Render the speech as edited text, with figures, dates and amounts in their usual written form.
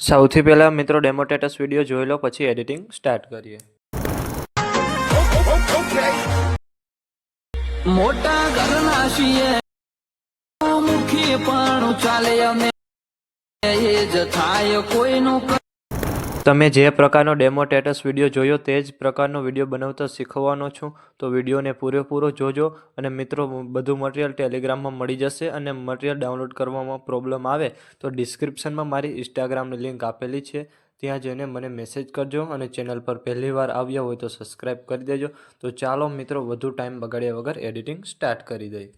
સૌથી પહેલાં મિત્રો ડેમો સ્ટેટસ વિડીયો જોઈ લો, પછી એડિટિંગ સ્ટાર્ટ કરીએ. મોટા ઘરના છીએ મુખી પણ ચાલે અમે એ જ થાય કોઈનું. તમે જે પ્રકારનો ડેમો સ્ટેટસ વિડીયો જોયો તે જ પ્રકારનો વિડીયો બનાવતા શીખવાનો છું. તો વિડીયોને પૂરેપૂરો જોજો. અને મિત્રો, બધું મટીરિયલ ટેલિગ્રામમાં મળી જશે. અને મટીરિયલ ડાઉનલોડ કરવામાં પ્રોબ્લેમ આવે તો ડિસ્ક્રિપ્શનમાં મારી ઇન્સ્ટાગ્રામની લિંક આપેલી છે, ત્યાં જઈને મને મેસેજ કરજો. અને ચેનલ પર પહેલીવાર આવ્યા હોય તો સબસ્ક્રાઈબ કરી દેજો. તો ચાલો મિત્રો, વધુ ટાઈમ બગાડ્યા વગર એડિટિંગ સ્ટાર્ટ કરી દઈએ.